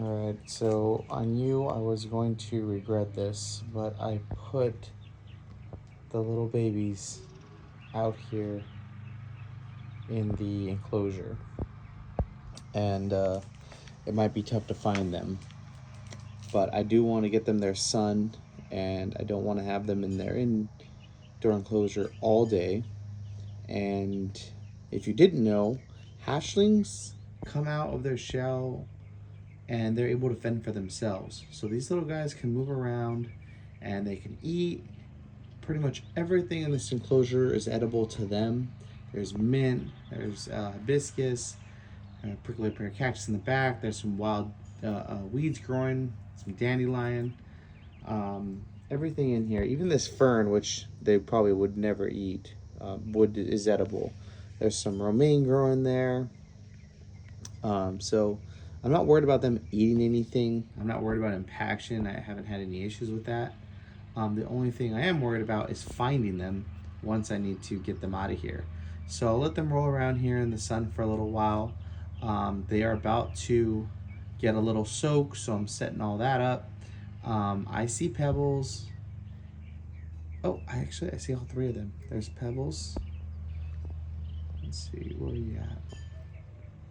Alright, so I knew I was going to regret this, but I put the little babies out here in the enclosure. And it might be tough to find them, but I do want to get them their sun, and I don't want to have them in their indoor enclosure all day. And if you didn't know, hatchlings come out of their shell and they're able to fend for themselves. So these little guys can move around and they can eat. Pretty much everything in this enclosure is edible to them. There's mint, there's hibiscus, prickly pear cactus in the back. There's some wild weeds growing, some dandelion, everything in here. Even this fern, which they probably would never eat, is edible. There's some romaine growing there. So I'm not worried about them eating anything. I'm not worried about impaction. I haven't had any issues with that. The only thing I am worried about is finding them once I need to get them out of here. So I'll let them roll around here in the sun for a little while. They are about to get a little soak, so I'm setting all that up. I see Pebbles. Oh, I see all three of them. There's Pebbles. Let's see, where are you at?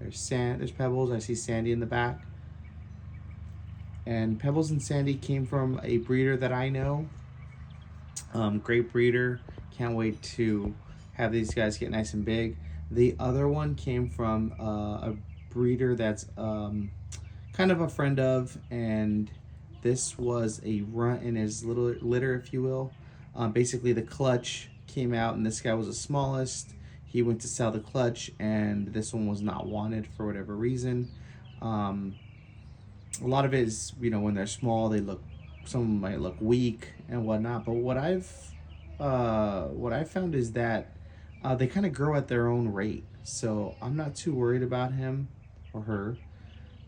There's Pebbles. I see Sandy in the back. And Pebbles and Sandy came from a breeder that I know. Great breeder. Can't wait to have these guys get nice and big. The other one came from a breeder that's kind of a friend of, and this was a runt in his little litter, if you will. Basically, the clutch came out, and this guy was the smallest. He went to sell the clutch, and this one was not wanted for whatever reason. A lot of it is, when they're small, some of them might look weak and whatnot. But what I've found is that they kind of grow at their own rate. So I'm not too worried about him or her,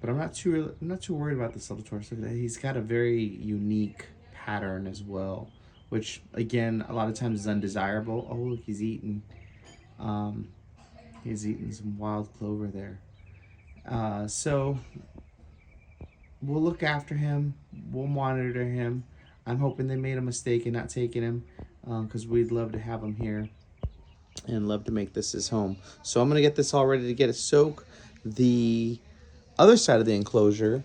but I'm not too worried about this little tortoise. He's got a very unique pattern as well, which again a lot of times is undesirable. Oh, look, he's eating some wild clover there. So we'll look after him. We'll monitor him. I'm hoping they made a mistake in not taking him, because we'd love to have him here and love to make this his home. So I'm going to get this all ready to get a soak. The other side of the enclosure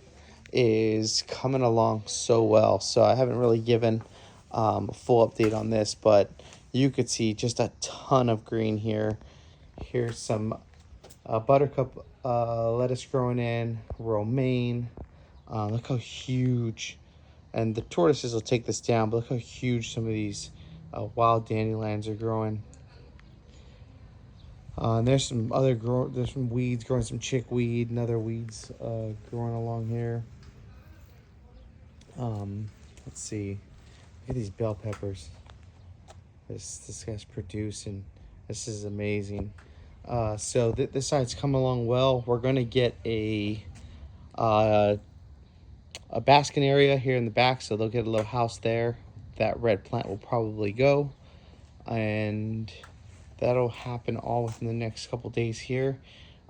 is coming along so well. So I haven't really given a full update on this, but you could see just a ton of green here. Here's some buttercup lettuce growing in, romaine. Look how huge, and the tortoises will take this down, but look how huge some of these wild dandelions are growing. And there's some there's some weeds growing, some chickweed and other weeds growing along here. Let's see, look at these bell peppers. This guy's producing. This is amazing. So this side's come along well. We're gonna get a basking area here in the back, so they'll get a little house there. That red plant will probably go, and that'll happen all within the next couple days here.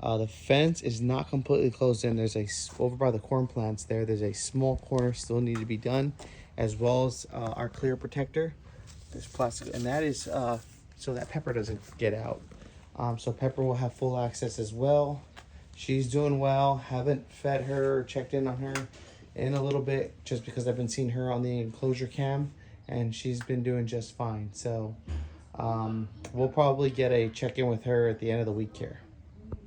The fence is not completely closed in. There's over by the corn plants there's a small corner still need to be done, as well as our clear protector. There's plastic, and that is so that Pepper doesn't get out. So Pepper will have full access as well. She's doing well. Haven't fed her or checked in on her in a little bit, just because I've been seeing her on the enclosure cam, and she's been doing just fine. So we'll probably get a check-in with her at the end of the week here.